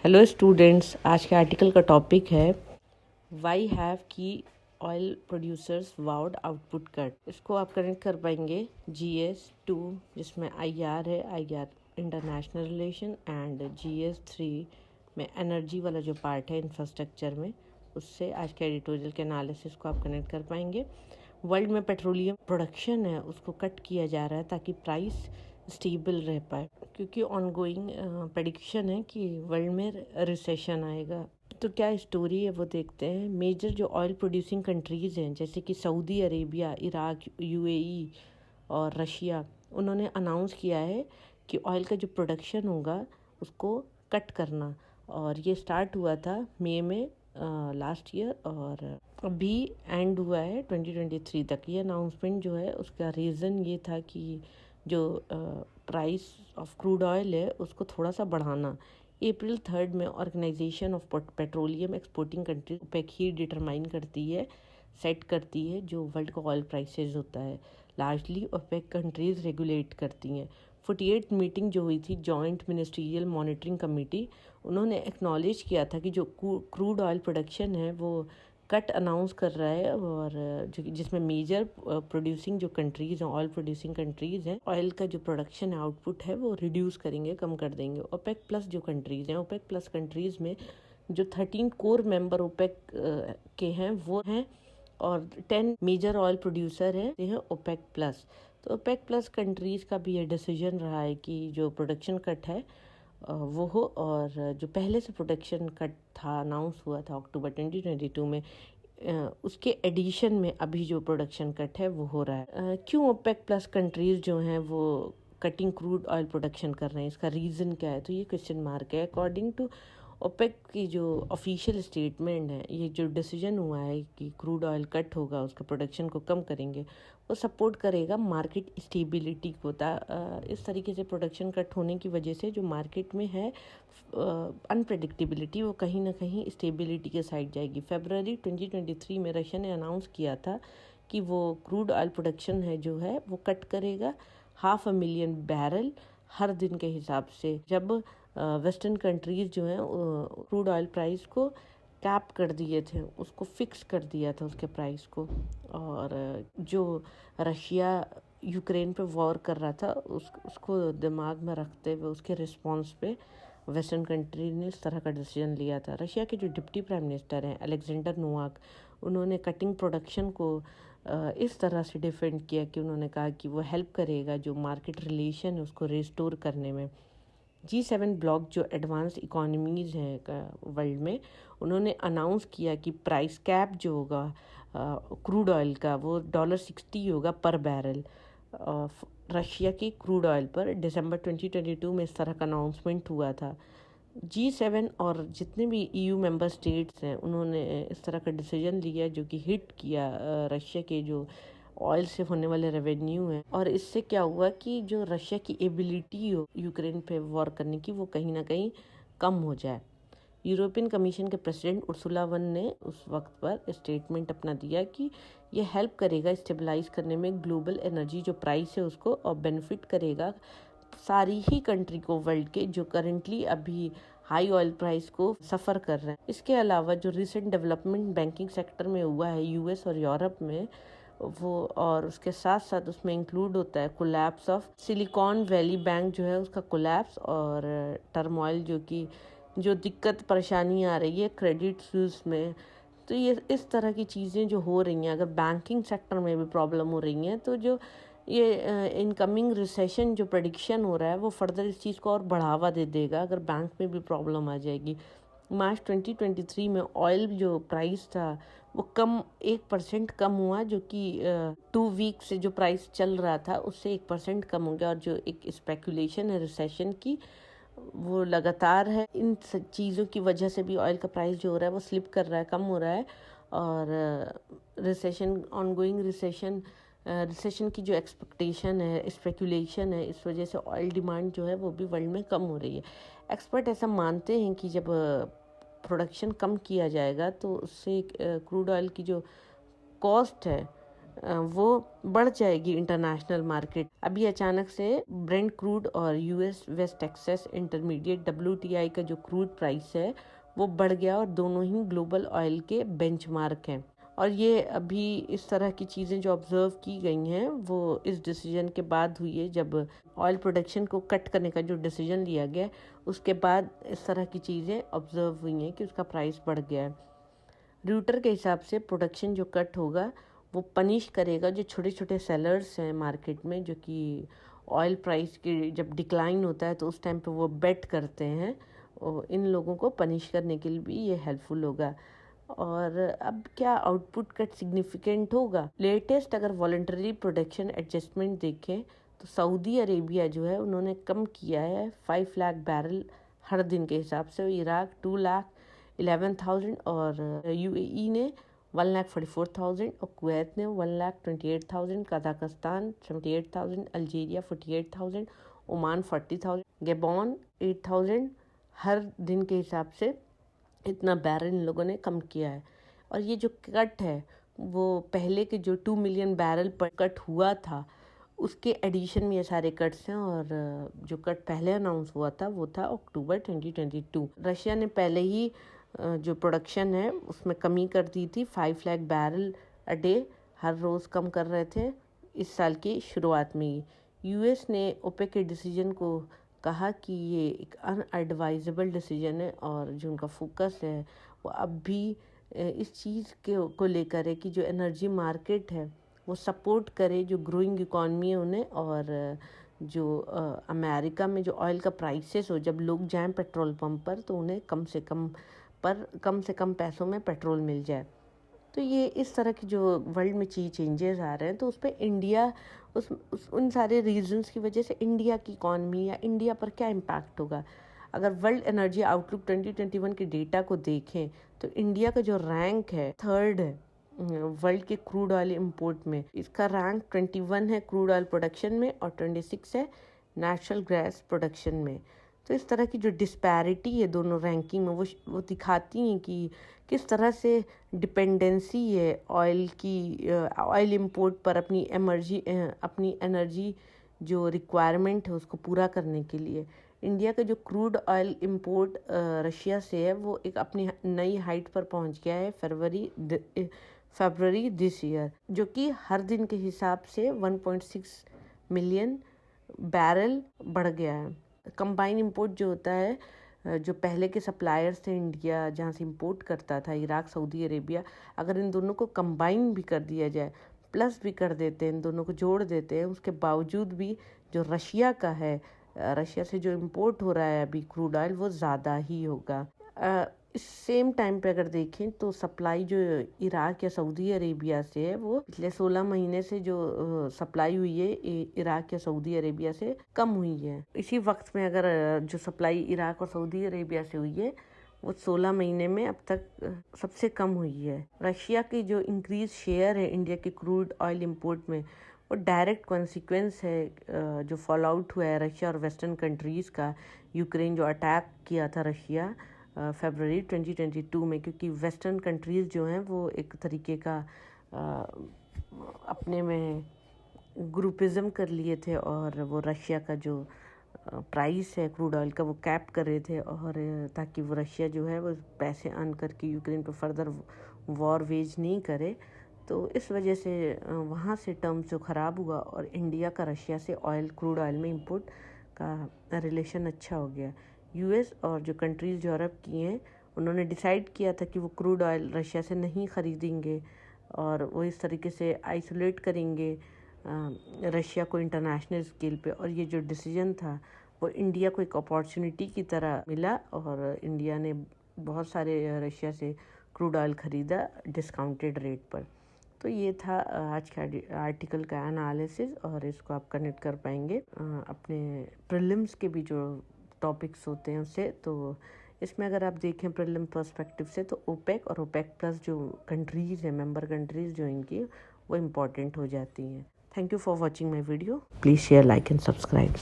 Hello students, आज के article का टॉपिक है वाई हैव की oil producers vowed output cut. इसको आप कनेक्ट कर पाएंगे GS 2 जिसमें IR है, IR international relation, and GS 3 में एनर्जी वाला जो पार्ट है इंफ्रास्ट्रक्चर में, उससे आज के एडिटोरियल के एनालिसिस को आप कनेक्ट कर पाएंगे। वर्ल्ड में पेट्रोलियम प्रोडक्शन है उसको कट किया जा रहा है ताकि प्राइस स्टेबल रह पाए, क्योंकि ऑनगोइंग प्रेडिक्शन है कि वर्ल्ड में रिसेशन आएगा। तो क्या स्टोरी है वो देखते हैं। मेजर जो ऑयल प्रोड्यूसिंग कंट्रीज़ हैं जैसे कि सऊदी अरेबिया, इराक, UAE और रशिया, उन्होंने अनाउंस किया है कि ऑयल का जो प्रोडक्शन होगा उसको कट करना, और ये स्टार्ट हुआ था मई में लास्ट ईयर, और अभी एंड हुआ है 2023 तक। ये अनाउंसमेंट जो है उसका रीज़न ये था कि जो प्राइस ऑफ क्रूड ऑयल है उसको थोड़ा सा बढ़ाना। April 3 में organisation of petroleum exporting country OPEC ही डिटरमाइन करती है, सेट करती है जो वर्ल्ड का ऑयल प्राइसेस होता है। लार्जली OPEC कंट्रीज़ रेगुलेट करती हैं। 48 मीटिंग जो हुई थी जॉइंट मिनिस्ट्रियल मॉनिटरिंग कमेटी, उन्होंने एक्नॉलेज किया था कि जो क्रूड ऑयल प्रोडक्शन है वो कट अनाउंस कर रहा है, और जिसमें मेजर प्रोड्यूसिंग जो कंट्रीज़ हैं, ऑयल प्रोड्यूसिंग कंट्रीज़ हैं, ऑयल का जो प्रोडक्शन है, आउटपुट है, वो रिड्यूस करेंगे, कम कर देंगे। OPEC प्लस जो कंट्रीज़ हैं, OPEC प्लस कंट्रीज़ में जो 13 कोर मेंबर OPEC के हैं वो हैं, और 10 मेजर ऑयल प्रोड्यूसर हैं OPEC प्लस। तो OPEC प्लस कंट्रीज़ का भी ये डिसीजन रहा है कि जो प्रोडक्शन कट है वो हो, और जो पहले से प्रोडक्शन कट था, अनाउंस हुआ था अक्टूबर 2022 में, उसके एडिशन में अभी जो प्रोडक्शन कट है वो हो रहा है। क्यों OPEC प्लस कंट्रीज़ जो हैं वो कटिंग क्रूड ऑयल प्रोडक्शन कर रहे हैं, इसका रीज़न क्या है? तो ये क्वेश्चन मार्क है। अकॉर्डिंग टू OPEC की जो ऑफिशियल स्टेटमेंट है, ये जो डिसीजन हुआ है कि क्रूड ऑयल कट होगा, उसका प्रोडक्शन को कम करेंगे, वो सपोर्ट करेगा मार्केट स्टेबिलिटी को। इस तरीके से प्रोडक्शन कट होने की वजह से जो मार्केट में है अनप्रेडिक्टेबिलिटी, वो कहीं ना कहीं स्टेबिलिटी के साइड जाएगी। फरवरी 2023 में रशिया ने अनाउंस किया था कि वो क्रूड ऑयल प्रोडक्शन है जो है वो कट करेगा 500,000 बैरल हर दिन के हिसाब से, जब वेस्टर्न कंट्रीज़ जो हैं क्रूड ऑयल प्राइस को कैप कर दिए थे, उसको फिक्स कर दिया था उसके प्राइस को। और जो रशिया यूक्रेन पे वॉर कर रहा था उसको दिमाग में रखते हुए उसके रिस्पॉन्स पे वेस्टर्न कंट्री ने इस तरह का डिसीजन लिया था। रशिया के जो डिप्टी प्राइम मिनिस्टर हैं अलेक्जेंडर नोवाक, उन्होंने कटिंग प्रोडक्शन को इस तरह से डिफेंड किया कि उन्होंने कहा कि वो हेल्प करेगा जो मार्केट रिलेशन है उसको रिस्टोर करने में। G7 ब्लॉक जो एडवांस इकोनॉमीज़ हैं वर्ल्ड में, उन्होंने अनाउंस किया कि प्राइस कैप जो होगा क्रूड ऑयल का वो $60 होगा पर बैरल रशिया की क्रूड ऑयल पर। दिसंबर 2022 में इस तरह का अनाउंसमेंट हुआ था। G7 और जितने भी EU मेंबर स्टेट्स हैं उन्होंने इस तरह का डिसीजन लिया जो कि हिट किया रशिया के जो ऑयल से होने वाले रेवेन्यू है, और इससे क्या हुआ कि जो रशिया की एबिलिटी हो यूक्रेन पे वॉर करने की वो कहीं ना कहीं कम हो जाए। यूरोपियन कमीशन के प्रेसिडेंट उर्सुला वन ने उस वक्त पर स्टेटमेंट अपना दिया कि ये हेल्प करेगा स्टेबलाइज करने में ग्लोबल एनर्जी जो प्राइस है उसको, और बेनिफिट करेगा सारी ही कंट्री को वर्ल्ड के जो करेंटली अभी हाई ऑयल प्राइस को सफ़र कर रहे हैं। इसके अलावा जो रिसेंट डेवलपमेंट बैंकिंग सेक्टर में हुआ है US और यूरोप में, वो और उसके साथ साथ उसमें इंक्लूड होता है collapse of silicon valley bank जो है उसका कोलैप्स, और टर्मोइल जो दिक्कत परेशानी आ रही है क्रेडिट स्विस में। तो ये इस तरह की चीज़ें जो हो रही हैं, अगर बैंकिंग सेक्टर में भी प्रॉब्लम हो रही हैं, तो जो ये इनकमिंग रिसेशन जो प्रेडिक्शन हो रहा है वो फर्दर इस चीज़ को और बढ़ावा दे देगा अगर बैंक में भी प्रॉब्लम आ जाएगी। मार्च 2023 में ऑयल जो प्राइस था वो 1% कम हुआ, जो कि 2 वीक से जो प्राइस चल रहा था उससे 1% कम हो गया, और जो एक स्पेकुलेशन है रिसेशन की वो लगातार है। इन चीज़ों की वजह से भी ऑयल का प्राइस जो हो रहा है वो स्लिप कर रहा है, कम हो रहा है, और रिसेशन, ऑनगोइंग रिसेशन की जो एक्सपेक्टेशन है, स्पेकुलेशन है, इस वजह से ऑयल डिमांड जो है वो भी वर्ल्ड में कम हो रही है। एक्सपर्ट ऐसा मानते हैं कि जब प्रोडक्शन कम किया जाएगा तो उससे क्रूड ऑयल की जो कॉस्ट है वो बढ़ जाएगी इंटरनेशनल मार्केट। अभी अचानक से ब्रेंट क्रूड और US West Texas intermediate WTI का जो क्रूड प्राइस है वो बढ़ गया और दोनों ही ग्लोबल ऑयल के बेंचमार्क हैं। और ये अभी इस तरह की चीज़ें जो ऑब्जर्व की गई हैं वो इस डिसीजन के बाद हुई है, जब ऑयल प्रोडक्शन को कट करने का जो डिसीजन लिया गया उसके बाद इस तरह की चीज़ें ऑब्जर्व हुई हैं कि उसका प्राइस बढ़ गया है। रूटर के हिसाब से प्रोडक्शन जो कट होगा वो पनिश करेगा जो छोटे छोटे सेलर्स हैं मार्केट में, जो कि ऑयल प्राइस की जब डिक्लाइन होता है तो उस टाइम पे वो बेट करते हैं, और इन लोगों को पनिश करने के लिए भी ये हेल्पफुल होगा। और अब क्या आउटपुट कट सिग्निफिकेंट होगा? लेटेस्ट अगर वॉलंटरी प्रोडक्शन एडजस्टमेंट देखें तो सऊदी अरेबिया जो है उन्होंने कम किया है 5 लाख बैरल हर दिन के हिसाब से, इराक 2,11,000 और UAE ने 1,44,000 और कुवैत ने 1,28,000, कजाकिस्तान 78,000, अल्जीरिया 48,000, ओमान 40,000, गैबोन 8,000 हर दिन के हिसाब से इतना बैरल इन लोगों ने कम किया है। और ये जो कट है वो पहले के जो 2 मिलियन बैरल पर कट हुआ था उसके एडिशन में ये सारे कट्स हैं। और जो कट पहले अनाउंस हुआ था वो था अक्टूबर 2022। रशिया ने पहले ही जो प्रोडक्शन है उसमें कमी कर दी थी, 5 लाख बैरल अ डे हर रोज़ कम कर रहे थे इस साल की शुरुआत में ही। यूएस ने ओपेक के डिसीजन को कहा कि ये एक अनएडवाइजेबल डिसीजन है और जो उनका फोकस है वो अब भी इस चीज़ को लेकर है कि जो एनर्जी मार्केट है वो सपोर्ट करे जो ग्रोइंग इकॉनमी है उन्हें, और जो अमेरिका में जो ऑयल का प्राइसेस हो, जब लोग जाएं पेट्रोल पंप पर तो उन्हें कम से कम पैसों में पेट्रोल मिल जाए। तो ये इस तरह की जो वर्ल्ड में चेंजेस आ रहे हैं तो उस पर इंडिया उन सारे रीजंस की वजह से इंडिया की इकॉनमी या इंडिया पर क्या इम्पैक्ट होगा। अगर वर्ल्ड एनर्जी आउटलुक 2021 के डेटा को देखें तो इंडिया का जो रैंक है 3rd है वर्ल्ड के क्रूड ऑयल इंपोर्ट में। इसका रैंक 21 है क्रूड ऑयल प्रोडक्शन में और 26 है नेचुरल गैस प्रोडक्शन में। तो इस तरह की जो डिस्पैरिटी है दोनों रैंकिंग में वो दिखाती हैं कि किस तरह से डिपेंडेंसी है ऑयल की, ऑयल इंपोर्ट पर अपनी एनर्जी जो रिक्वायरमेंट है उसको पूरा करने के लिए। इंडिया का जो क्रूड ऑयल इंपोर्ट रशिया से है वो एक अपनी नई हाइट पर पहुंच गया है फरवरी दिस ईयर, जो कि हर दिन के हिसाब से 1.6 मिलियन बैरल बढ़ गया है। कंबाइन इंपोर्ट जो होता है, जो पहले के सप्लायर्स थे इंडिया जहाँ से इंपोर्ट करता था, इराक सऊदी अरेबिया, अगर इन दोनों को कंबाइन भी कर दिया जाए, प्लस भी कर देते हैं, इन दोनों को जोड़ देते हैं, उसके बावजूद भी जो रशिया का है, रशिया से जो इंपोर्ट हो रहा है अभी क्रूड ऑयल वो ज़्यादा ही होगा। इस सेम टाइम पे अगर देखें तो सप्लाई जो इराक या सऊदी अरेबिया से है वो पिछले 16 महीने से जो सप्लाई हुई है इराक या सऊदी अरेबिया से कम हुई है। इसी वक्त में अगर जो सप्लाई इराक और सऊदी अरेबिया से हुई है वो 16 महीने में अब तक सबसे कम हुई है। रशिया की जो इंक्रीज शेयर है इंडिया के क्रूड ऑयल इंपोर्ट में वो डायरेक्ट कॉन्सिक्वेंस है जो फॉल आउट हुआ है रशिया और वेस्टर्न कंट्रीज़ का, यूक्रेन जो अटैक किया था रशिया फरवरी 2022 में, क्योंकि वेस्टर्न कंट्रीज़ जो हैं वो एक तरीके का अपने में ग्रुपिज़म कर लिए थे और वो रशिया का जो प्राइस है क्रूड ऑयल का वो कैप कर रहे थे, और ताकि वो रशिया जो है वो पैसे अर्न करके यूक्रेन पर फर्दर वॉर वेज नहीं करे। तो इस वजह से वहाँ से टर्म्स जो ख़राब हुआ और इंडिया का रशिया से क्रूड ऑयल में इंपोर्ट का रिलेशन अच्छा हो गया। यूएस और जो कंट्रीज़ यूरोप की हैं उन्होंने डिसाइड किया था कि वो क्रूड ऑयल रशिया से नहीं ख़रीदेंगे और वो इस तरीके से आइसोलेट करेंगे रशिया को इंटरनेशनल स्केल पे। और ये जो डिसीजन था वो इंडिया को एक अपॉर्चुनिटी की तरह मिला और इंडिया ने बहुत सारे रशिया से क्रूड ऑयल ख़रीदा डिस्काउंटेड रेट पर। तो ये था आज के आर्टिकल का एनालिसिस, और इसको आप कनेक्ट कर पाएंगे अपने प्रीलिम्स के भी जो टॉपिक्स होते हैं उससे। तो इसमें अगर आप देखें प्रीलिम पर्सपेक्टिव से तो ओपेक और ओपेक प्लस जो कंट्रीज़ हैं, मेंबर कंट्रीज़ जो इनकी, वो इम्पॉर्टेंट हो जाती हैं। Thank you for watching my video. Please share, like and subscribe.